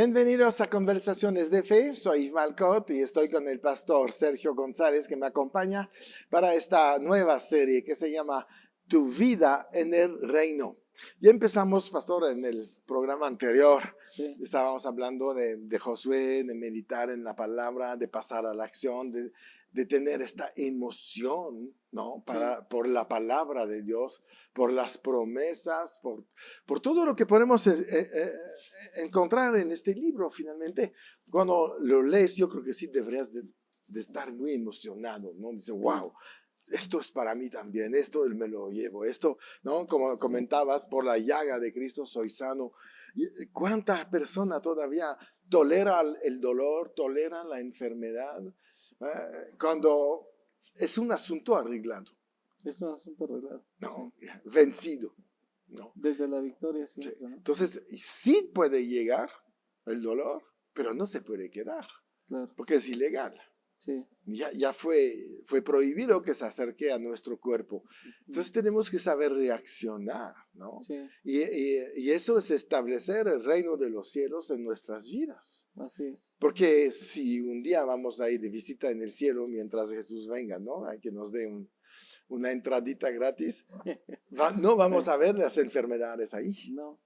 Bienvenidos a Conversaciones de Fe. Soy Ismael Cot y estoy con el pastor Sergio González que me acompaña para esta nueva serie que se llama Tu vida en el reino. Ya empezamos, pastor, en el programa anterior. Sí. Estábamos hablando de Josué, de meditar en la palabra, de pasar a la acción, de tener esta emoción, ¿no? Por la palabra de Dios, por las promesas, por todo lo que podemos encontrar en este libro. Finalmente, cuando lo lees, yo creo que sí deberías de estar muy emocionado, ¿no? Dice, wow. Esto es para mí también, esto me lo llevo, esto, ¿no? Como comentabas, por la llaga de Cristo soy sano. ¿Cuántas personas todavía toleran el dolor, toleran la enfermedad? Cuando es un asunto arreglado. Es un asunto arreglado. No, Sí. vencido. No. Desde la victoria siempre, Sí. ¿no? Entonces, sí puede llegar el dolor, pero no se puede quedar, Claro. porque es ilegal. Sí. Ya fue prohibido que se acerque a nuestro cuerpo. Entonces tenemos que saber reaccionar, ¿no? Sí. Y eso es establecer el reino de los cielos en nuestras vidas. Así es. Porque si un día vamos a ir de visita en el cielo mientras Jesús venga, ¿no? Hay que nos dé una entradita gratis. No vamos a ver las enfermedades ahí. No.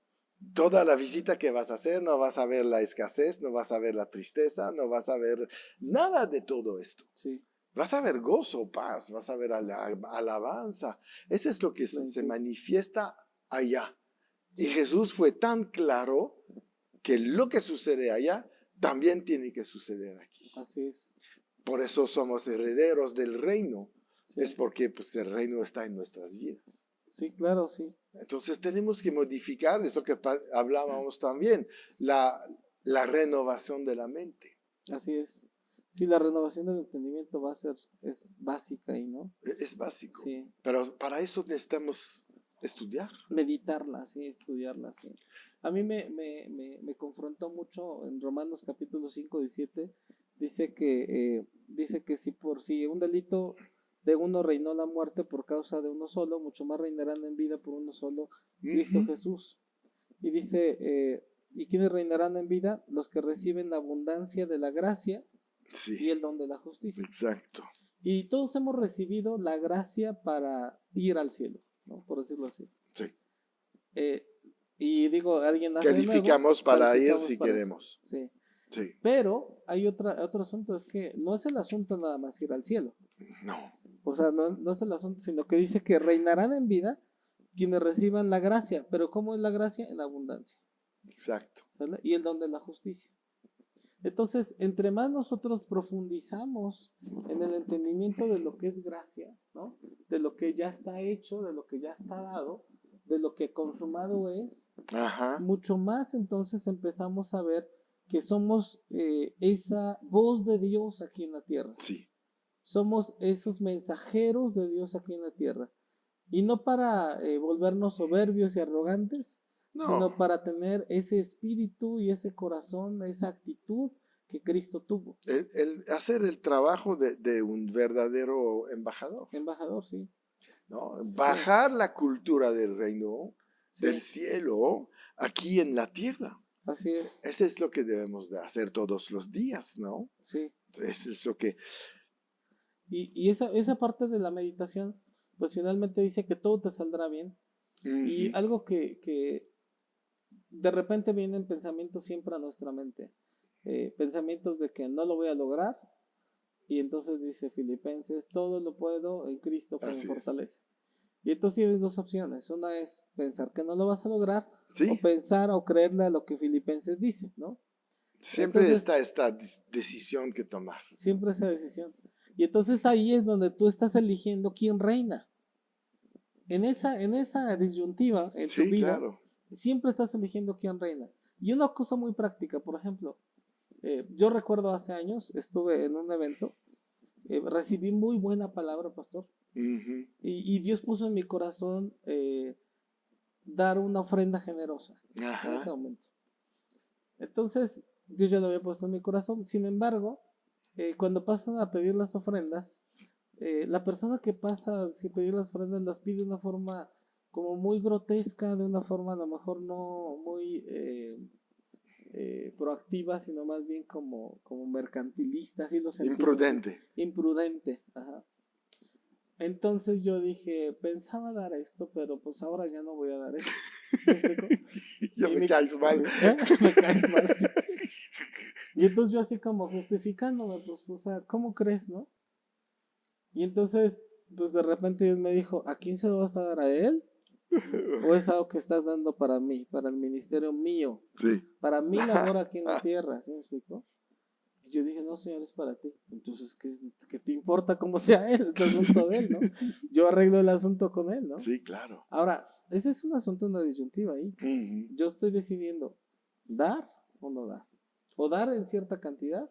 Toda la visita que vas a hacer, no vas a ver la escasez, no vas a ver la tristeza, no vas a ver nada de todo esto. Sí. Vas a ver gozo, paz, vas a ver alabanza. Eso es lo que se manifiesta allá. Sí. Y Jesús fue tan claro que lo que sucede allá también tiene que suceder aquí. Así es. Por eso somos herederos del reino. Sí. Es porque pues, el reino está en nuestras vidas. Sí, claro, sí. Entonces tenemos que modificar eso que hablábamos también, la renovación de la mente. Así es. Sí, la renovación del entendimiento es básica ahí, ¿no? Es básico. Sí. Pero para eso necesitamos estudiar. Meditarla, sí, estudiarla, sí. A mí me confrontó mucho en Romanos capítulo 5, 17. Dice que si un delito de uno reinó la muerte por causa de uno solo, mucho más reinarán en vida por uno solo, Cristo Jesús. Y dice, ¿y quiénes reinarán en vida? Los que reciben la abundancia de la gracia y el don de la justicia. Exacto. Y todos hemos recibido la gracia para ir al cielo, ¿no? Por decirlo así. Sí. Y digo, alguien nace calificamos de nuevo, para ir si queremos. Sí. Sí. Pero hay otro asunto, es que no es el asunto nada más ir al cielo. No. O sea, no es el asunto, sino que dice que reinarán en vida quienes reciban la gracia. Pero ¿cómo es la gracia? En abundancia. Exacto. ¿Sale? Y el don de la justicia. Entonces, entre más nosotros profundizamos en el entendimiento de lo que es gracia, ¿no? De lo que ya está hecho, de lo que ya está dado, de lo que consumado es, Ajá. mucho más entonces empezamos a ver que somos esa voz de Dios aquí en la tierra. Sí. Somos esos mensajeros de Dios aquí en la tierra. Y no para volvernos soberbios y arrogantes, sino para tener ese espíritu y ese corazón, esa actitud que Cristo tuvo. El hacer el trabajo de un verdadero embajador. Embajador, sí. ¿No? Bajar la cultura del reino, del Sí. cielo, aquí en la tierra. Así es. Eso es lo que debemos de hacer todos los días, ¿no? Sí. Eso es lo que... Y esa parte de la meditación, pues finalmente dice que todo te saldrá bien. Y algo que de repente vienen pensamientos siempre a nuestra mente. Pensamientos de que no lo voy a lograr. Y entonces dice Filipenses, todo lo puedo en Cristo que me fortalece. Y entonces tienes dos opciones. Una es pensar que no lo vas a lograr. ¿Sí? O pensar o creerle a lo que Filipenses dice, ¿no? Siempre entonces, está esta decisión que tomar. Siempre esa decisión. Y entonces ahí es donde tú estás eligiendo quién reina. En esa disyuntiva en tu vida, claro, siempre estás eligiendo quién reina. Y una cosa muy práctica, por ejemplo, yo recuerdo hace años, estuve en un evento, recibí muy buena palabra, pastor, y Dios puso en mi corazón dar una ofrenda generosa en ese momento. Entonces, Dios ya lo había puesto en mi corazón. Sin embargo, cuando pasan a pedir las ofrendas, la persona que pasa a pedir las ofrendas las pide de una forma como muy grotesca, de una forma a lo mejor no muy proactiva, sino más bien como mercantilista, así lo sentimos. Imprudente. Imprudente, ajá. Entonces yo dije, pensaba dar esto, pero pues ahora ya no voy a dar esto. ¿Sí me explico? Ya me caes mal. Sí, me caes mal, sí. Y entonces yo así como justificándome, pues, o sea, ¿cómo crees, no? Y entonces, pues de repente Dios me dijo, ¿a quién se lo vas a dar, a él? ¿O es algo que estás dando para mí, para el ministerio mío? Sí. Para mi labor aquí en la tierra, ¿sí me explico? Y yo dije, no, Señor, es para ti. Entonces, ¿qué te importa cómo sea él? Es asunto de él, ¿no? Yo arreglo el asunto con él, ¿no? Sí, claro. Ahora, ese es un asunto, una disyuntiva ahí. Yo estoy decidiendo dar o no dar. O dar en cierta cantidad.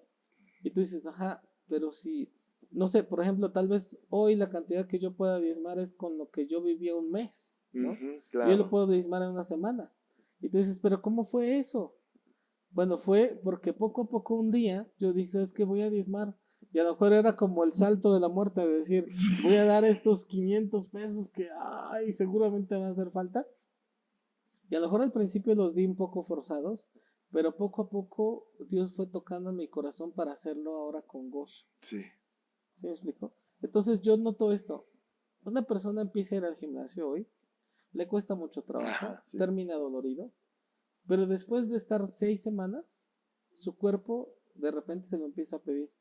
Y tú dices, ajá, pero si, no sé, por ejemplo, tal vez hoy la cantidad que yo pueda diezmar es con lo que yo vivía un mes, ¿no? Claro. Yo lo puedo diezmar en una semana. Y tú dices, pero ¿cómo fue eso? Bueno, fue porque poco a poco un día yo dije, ¿sabes qué? Voy a diezmar. Y a lo mejor era como el salto de la muerte, de decir, voy a dar estos 500 pesos que, ay, seguramente me van a hacer falta. Y a lo mejor al principio los di un poco forzados, pero poco a poco Dios fue tocando mi corazón para hacerlo ahora con gozo. Sí. ¿Sí me explico? Entonces yo noto esto. Una persona empieza a ir al gimnasio hoy, le cuesta mucho trabajo, Sí. termina dolorido, pero después de estar 6 semanas, su cuerpo de repente se lo empieza a pedir.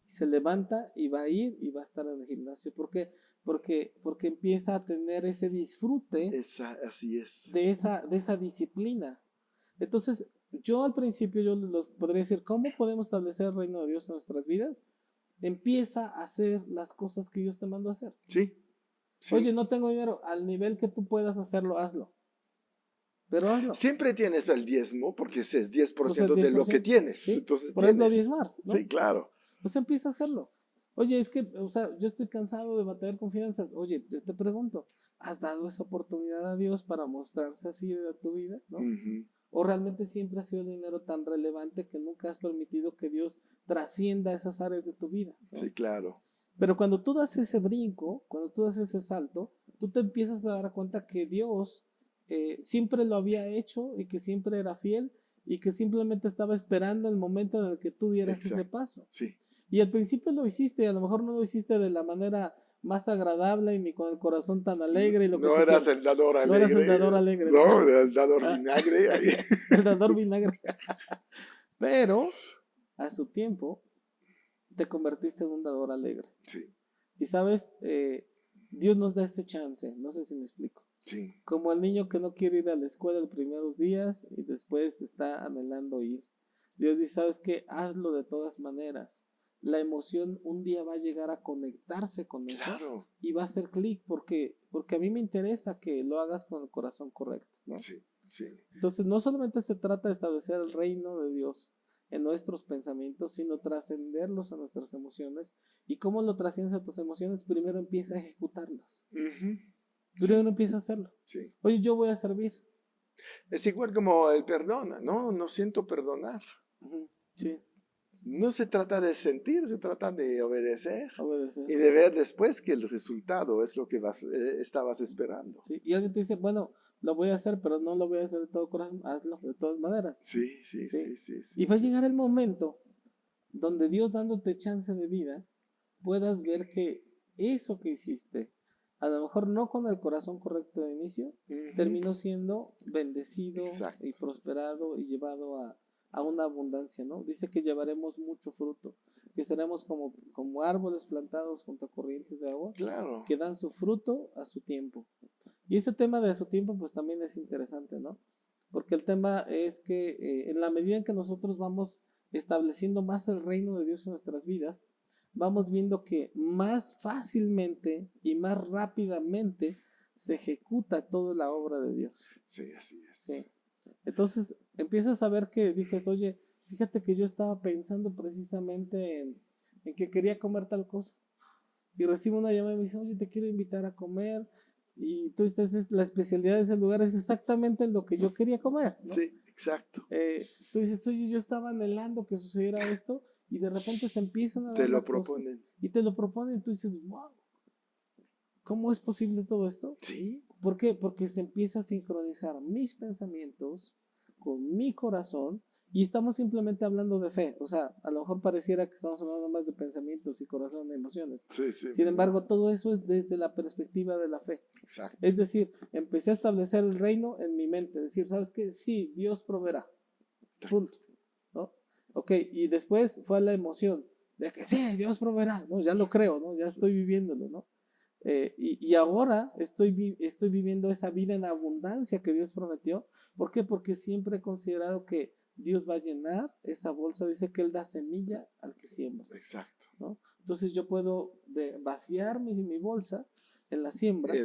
Y se levanta y va a ir y va a estar en el gimnasio. ¿Por qué? Porque empieza a tener ese disfrute Así es. de esa disciplina. Entonces, yo al principio yo los podría decir, ¿cómo podemos establecer el reino de Dios en nuestras vidas? Empieza a hacer las cosas que Dios te mandó a hacer. Sí. Oye, no tengo dinero. Al nivel que tú puedas hacerlo, hazlo. Pero hazlo. Siempre tienes el diezmo porque ese es 10%, pues el 10% de lo que tienes. ¿sí? Entonces Por ejemplo, diezmar, ¿no? Sí, claro. Pues empieza a hacerlo. Oye, es que, o sea, yo estoy cansado de batallar con finanzas. Oye, yo te pregunto, ¿has dado esa oportunidad a Dios para mostrarse así de tu vida, no? ¿O realmente siempre ha sido el dinero tan relevante que nunca has permitido que Dios trascienda esas áreas de tu vida, ¿no? Sí, claro. Pero cuando tú das ese brinco, cuando tú das ese salto, tú te empiezas a dar cuenta que Dios siempre lo había hecho y que siempre era fiel y que simplemente estaba esperando el momento en el que tú dieras ese paso. Sí. Y al principio lo hiciste, y a lo mejor no lo hiciste de la manera más agradable y ni con el corazón tan alegre. Y lo que no eras el dador alegre. No eras el dador alegre. No, era el dador vinagre. El dador vinagre. Pero a su tiempo te convertiste en un dador alegre. Sí. Y sabes, Dios nos da este chance, no sé si me explico. Sí. Como el niño que no quiere ir a la escuela los primeros días y después está anhelando ir. Dios dice, ¿sabes qué? Hazlo de todas maneras. La emoción un día va a llegar a conectarse con eso y va a hacer clic porque a mí me interesa que lo hagas con el corazón correcto, ¿no? Sí, sí. Entonces no solamente se trata de establecer el reino de Dios en nuestros pensamientos, sino trascenderlos a nuestras emociones. ¿Y cómo lo trasciendes a tus emociones? Primero empieza a ejecutarlas. Primero empieza a hacerlo. Sí. Oye, yo voy a servir. Es igual como el perdona. No siento perdonar. Sí. No se trata de sentir, se trata de obedecer. Obedecer. Y de ver después que el resultado es lo que estabas esperando. Sí. Y alguien te dice, bueno, lo voy a hacer, pero no lo voy a hacer de todo corazón. Hazlo de todas maneras. Sí. Y va a llegar el momento donde Dios, dándote chance de vida, puedas ver que eso que hiciste, a lo mejor no con el corazón correcto de inicio, terminó siendo bendecido y prosperado y llevado a una abundancia, ¿no? Dice que llevaremos mucho fruto, que seremos como árboles plantados junto a corrientes de agua, que dan su fruto a su tiempo. Y ese tema de a su tiempo pues también es interesante, ¿no? Porque el tema es que en la medida en que nosotros vamos estableciendo más el reino de Dios en nuestras vidas, vamos viendo que más fácilmente y más rápidamente se ejecuta toda la obra de Dios. Sí, así es. Sí. Entonces empiezas a ver que dices, oye, fíjate que yo estaba pensando precisamente en que quería comer tal cosa. Y recibo una llamada y me dice, oye, te quiero invitar a comer. Y tú dices, la especialidad de ese lugar es exactamente lo que yo quería comer, ¿no? Sí, exacto. Tú dices, oye, yo estaba anhelando que sucediera esto y de repente se empiezan a dar las cosas y te lo proponen y tú dices, wow, ¿cómo es posible todo esto? Sí. ¿Por qué? Porque se empieza a sincronizar mis pensamientos con mi corazón Y estamos simplemente hablando de fe. O sea, a lo mejor pareciera que estamos hablando más de pensamientos y corazón, de emociones. Sí, sí, Sin embargo, todo eso es desde la perspectiva de la fe. Exacto. Es decir, empecé a establecer el reino en mi mente. Decir, ¿sabes qué? Sí, Dios proveerá. Punto. ¿No? Ok, y después fue la emoción de que sí, Dios proveerá, ¿no? Ya lo creo, ¿no? Ya estoy viviéndolo, ¿no? Y ahora estoy viviendo esa vida en abundancia que Dios prometió. ¿Por qué? Porque siempre he considerado que Dios va a llenar esa bolsa. Dice que Él da semilla al que siembra. Exacto. ¿No? Entonces yo puedo vaciar mi bolsa en la siembra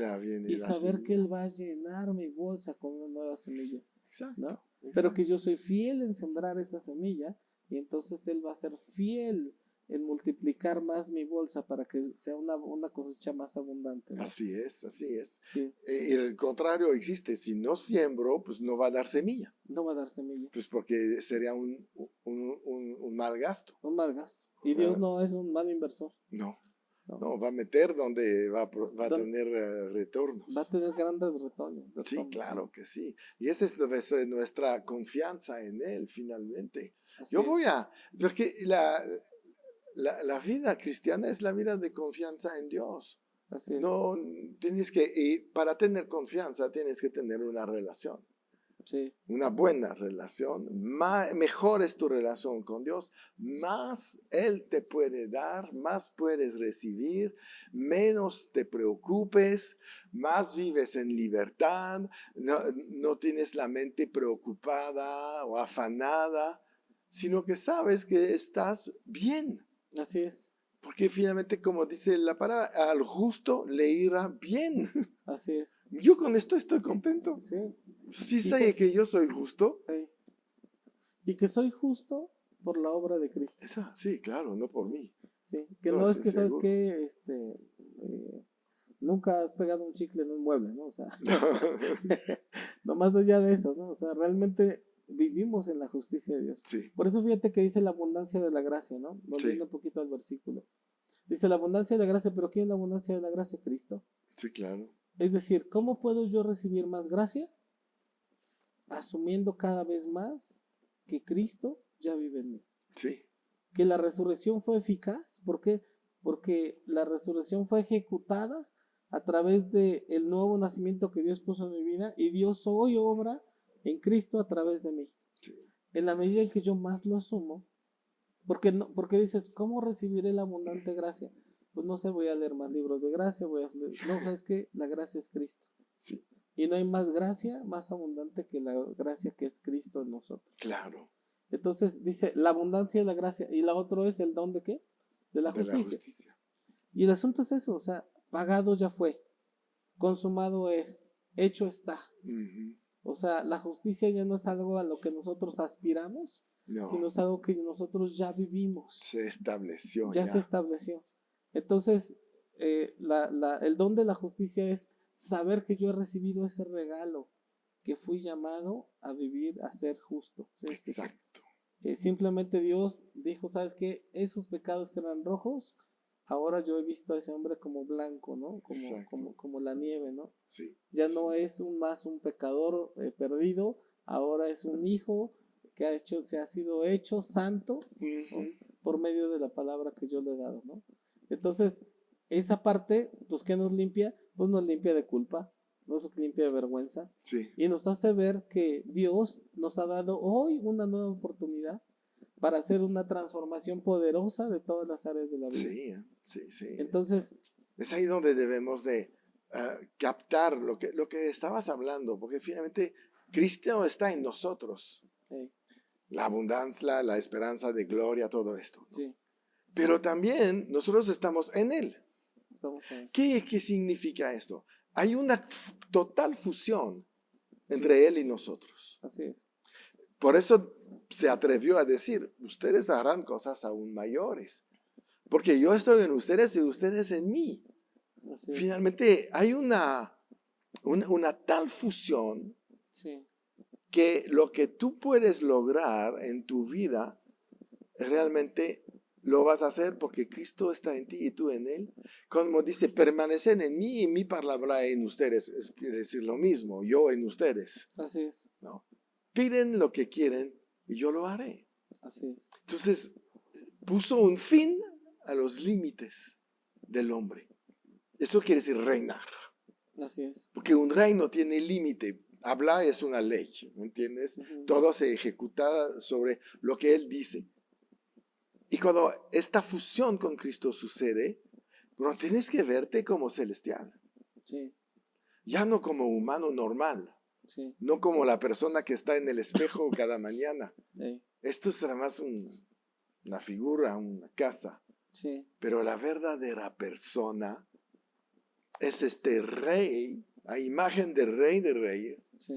y saber que Él va a llenar mi bolsa con una nueva semilla. Exacto. ¿No? Exacto. Pero que yo soy fiel en sembrar esa semilla y entonces Él va a ser fiel en multiplicar más mi bolsa para que sea una cosecha más abundante, ¿no? Así es, así es. Sí. Y el contrario existe. Si no siembro, pues no va a dar semilla. No va a dar semilla. Pues porque sería un mal gasto. Un mal gasto. Y Dios no es un mal inversor. No. No, va a meter donde va a tener retornos. Va a tener grandes retornos. Sí, claro que sí. Y esa es nuestra confianza en Él, finalmente. Así Yo voy a... Porque la vida cristiana es la vida de confianza en Dios. Así es. No tienes que... Y para tener confianza tienes que tener una relación. Sí. Una buena relación, mejor es tu relación con Dios, más Él te puede dar, más puedes recibir, menos te preocupes, más vives en libertad, no tienes la mente preocupada o afanada, sino que sabes que estás bien. Así es. Porque finalmente, como dice la palabra, al justo le irá bien. Así es. Yo con esto estoy contento. Sí. Sí sé que yo soy justo. Y que soy justo por la obra de Cristo. Sí, claro, no por mí. Sí, que no es que, ¿sabes qué? Nunca has pegado un chicle en un mueble, ¿no? O sea, no más allá de eso, ¿no? O sea, realmente vivimos en la justicia de Dios. Sí. Por eso fíjate que dice la abundancia de la gracia, ¿no? Volviendo un poquito al versículo. Dice la abundancia de la gracia, pero ¿quién es la abundancia de la gracia? Cristo. Sí, claro. Es decir, ¿cómo puedo yo recibir más gracia? Asumiendo cada vez más que Cristo ya vive en mí. Sí. Que la resurrección fue eficaz. ¿Por qué? Porque la resurrección fue ejecutada a través del nuevo nacimiento que Dios puso en mi vida y Dios hoy obra en Cristo a través de mí. Sí. En la medida en que yo más lo asumo, porque dices, ¿cómo recibiré la abundante gracia? Pues no sé, voy a leer más libros de gracia, no, ¿sabes qué? La gracia es Cristo. Sí. Y no hay más gracia más abundante que la gracia que es Cristo en nosotros. Claro. Entonces dice, la abundancia de la gracia, y la otra es el don de ¿qué? De la justicia. Y el asunto es eso, o sea, pagado ya fue, consumado es, hecho está. O sea, la justicia ya no es algo a lo que nosotros aspiramos, sino es algo que nosotros ya vivimos. Se estableció. Ya se estableció. Entonces, el don de la justicia es saber que yo he recibido ese regalo, que fui llamado a vivir, a ser justo. ¿Sí? Exacto. Simplemente Dios dijo, ¿sabes qué? Esos pecados que eran rojos, ahora yo he visto a ese hombre como blanco, ¿no? Como la nieve, ¿no? Sí. Ya no es más un pecador perdido, ahora es un hijo que se ha sido hecho santo, ¿no? Por medio de la palabra que yo le he dado, ¿no? Entonces, esa parte, pues, ¿qué nos limpia? Pues nos limpia de culpa, nos limpia de vergüenza. Sí. Y nos hace ver que Dios nos ha dado hoy una nueva oportunidad para hacer una transformación poderosa de todas las áreas de la vida. Sí. Entonces, es ahí donde debemos de captar lo que estabas hablando, porque finalmente Cristo está en nosotros. La abundancia, la esperanza de gloria, todo esto, ¿no? Sí. Pero también nosotros estamos en Él. Estamos en Él. ¿Qué significa esto? Hay una total fusión entre Él y nosotros. Así es. Por eso se atrevió a decir, ustedes harán cosas aún mayores, porque yo estoy en ustedes y ustedes en mí. Así es. Finalmente hay una tal fusión, sí, que lo que tú puedes lograr en tu vida, realmente lo vas a hacer porque Cristo está en ti y tú en Él. Como dice, permanecen en mí y mi palabra en ustedes. Quiere decir lo mismo, yo en ustedes. Así es. ¿No? Piden lo que quieren y yo lo haré. Así es. Entonces, puso un fin a los límites del hombre. Eso quiere decir reinar. Así es. Porque un reino tiene límite. Hablar es una ley, ¿me entiendes? Todo se ejecuta sobre lo que Él dice. Y cuando esta fusión con Cristo sucede, bueno, tienes que verte como celestial. Sí. Ya no como humano normal. Sí. No como la persona que está en el espejo cada mañana. Sí. Esto será más una figura, una casa. Sí. Pero la verdadera persona es este rey, a imagen del Rey de Reyes, Sí.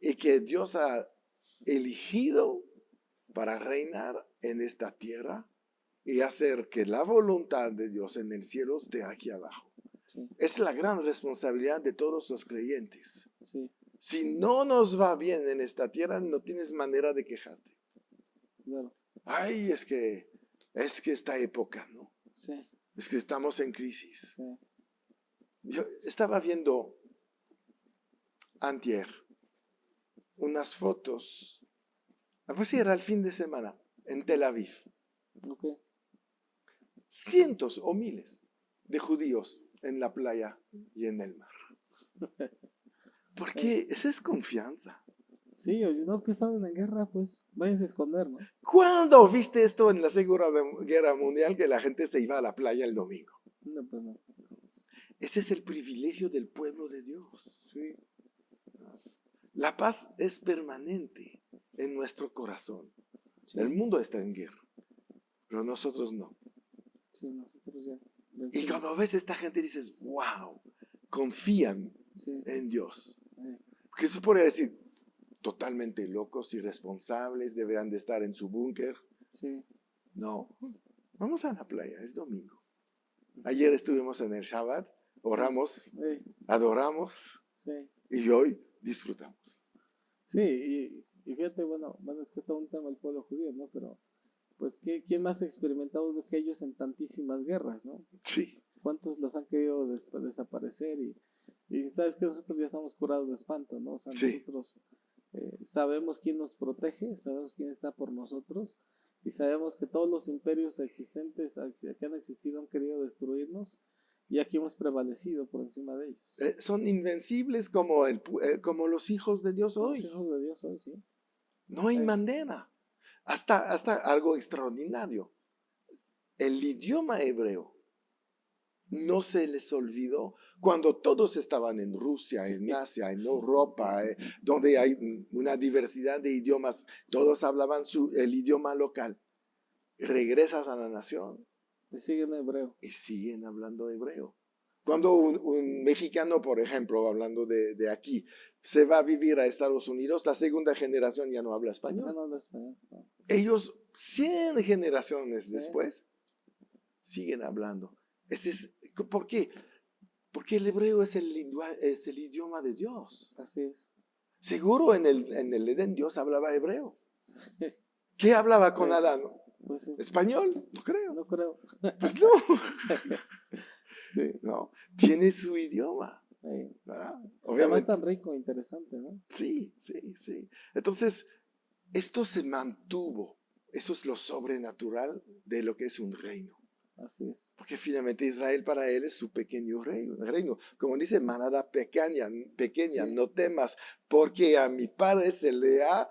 y que Dios ha elegido para reinar en esta tierra y hacer que la voluntad de Dios en el cielo esté aquí abajo. Sí. Es la gran responsabilidad de todos los creyentes. Sí. Si no nos va bien en esta tierra, no tienes manera de quejarte. Claro. Ay, es que esta época, ¿no? Sí. Es que estamos en crisis. Sí. Yo estaba viendo antier unas fotos, a ver si era el fin de semana, en Tel Aviv. Okay. Cientos o miles de judíos en la playa y en el mar. Porque esa es confianza. Sí, o si no, que están en guerra, pues váyanse a esconder, ¿no? ¿Cuándo viste esto en la Segunda Guerra Mundial que la gente se iba a la playa el domingo? No, pues no. Ese es el privilegio del pueblo de Dios. Sí. La paz es permanente en nuestro corazón. Sí. El mundo está en guerra, pero nosotros no. Sí, nosotros ya. Y cuando ves a esta gente dices, wow, confían en Dios. Porque eso podría decir, totalmente locos, irresponsables, deberán de estar en su búnker. Sí. No, vamos a la playa, es domingo. Ayer estuvimos en el Shabbat, oramos, adoramos, y hoy disfrutamos. Sí, y fíjate, bueno, es que todo un tema del pueblo judío, ¿no? Pero, pues, ¿quién más ha experimentado de ellos en tantísimas guerras, ¿no? Sí. ¿Cuántos los han querido desaparecer? Y sabes que nosotros ya estamos curados de espanto, ¿no? O sea, nosotros sabemos quién nos protege, sabemos quién está por nosotros, y sabemos que todos los imperios existentes que han existido han querido destruirnos, y aquí hemos prevalecido por encima de ellos. Son invencibles como los hijos de Dios hoy. Los hijos de Dios hoy, sí. No hay manera. Hasta algo extraordinario. El idioma hebreo no se les olvidó cuando todos estaban en Rusia, en Asia, en Europa, donde hay una diversidad de idiomas, todos hablaban el idioma local. Regresas a la nación y siguen hebreo. Y siguen hablando hebreo. Cuando un mexicano, por ejemplo, hablando de aquí, se va a vivir a Estados Unidos, la segunda generación ya no habla español. Ya no habla español, no. Ellos, 100 generaciones después, siguen hablando. ¿Por qué? Porque el hebreo es el idioma de Dios. Así es. Seguro en el Edén Dios hablaba hebreo. ¿Qué hablaba con Adán? Pues sí. ¿Español? No creo. No creo. Pues no. Sí. No, tiene su idioma. Además tan rico, interesante, ¿no? Sí. Entonces, esto se mantuvo. Eso es lo sobrenatural de lo que es un reino. Así es. Porque finalmente Israel para él es su pequeño reino. Como dice, manada pequeña, no temas, porque a mi Padre se le ha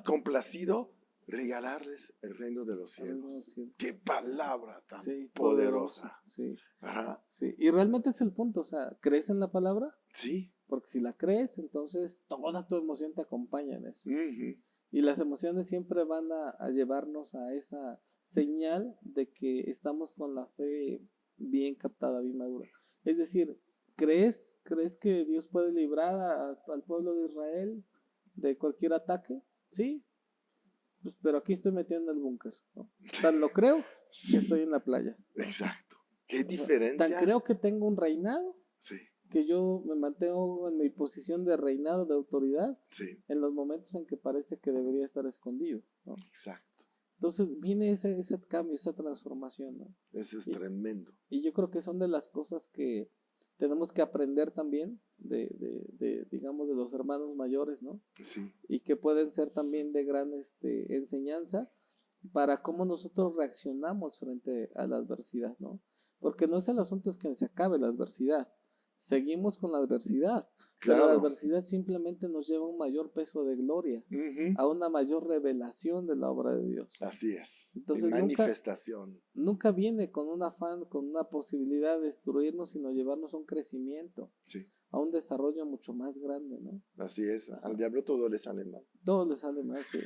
complacido regalarles el reino de los cielos. ¡Qué palabra tan poderosa! Sí. Ajá. Sí. Y realmente es el punto, o sea, ¿crees en la palabra? Sí. Porque si la crees, entonces toda tu emoción te acompaña en eso. Uh-huh. Y las emociones siempre van a llevarnos a esa señal de que estamos con la fe bien captada, bien madura. Es decir, ¿crees que Dios puede librar al pueblo de Israel de cualquier ataque? Sí. Pues, pero aquí estoy metido en el búnker, ¿no? Tan lo creo que estoy en la playa. Exacto. ¿Qué diferencia? Tan creo que tengo un reinado. Sí. Que yo me mantengo en mi posición de reinado, de autoridad, en los momentos en que parece que debería estar escondido, ¿no? Exacto. Entonces viene ese cambio, esa transformación, ¿no? Eso es tremendo. Y yo creo que son de las cosas que tenemos que aprender también digamos, de los hermanos mayores, ¿no? Sí. Y que pueden ser también de gran enseñanza para cómo nosotros reaccionamos frente a la adversidad, ¿no? Porque no es el asunto es que se acabe la adversidad, seguimos con la adversidad, Claro. pero la adversidad simplemente nos lleva a un mayor peso de gloria, a una mayor revelación de la obra de Dios. Así es. Entonces manifestación. Nunca viene con un afán, con una posibilidad de destruirnos, sino llevarnos a un crecimiento, sí, a un desarrollo mucho más grande, ¿no? Así es. Al diablo todo le sale mal. Todo le sale mal, sí.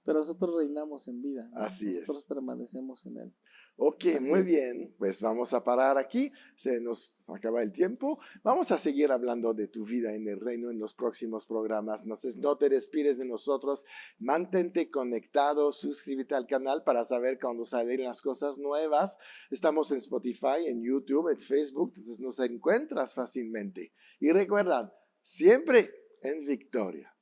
Pero nosotros reinamos en vida, ¿no? Nosotros permanecemos en él. Ok, muy bien, pues vamos a parar aquí, se nos acaba el tiempo. Vamos a seguir hablando de tu vida en el reino en los próximos programas. Entonces, no te despides de nosotros, mantente conectado, suscríbete al canal para saber cuando salen las cosas nuevas. Estamos en Spotify, en YouTube, en Facebook, entonces nos encuentras fácilmente. Y recuerda, siempre en victoria.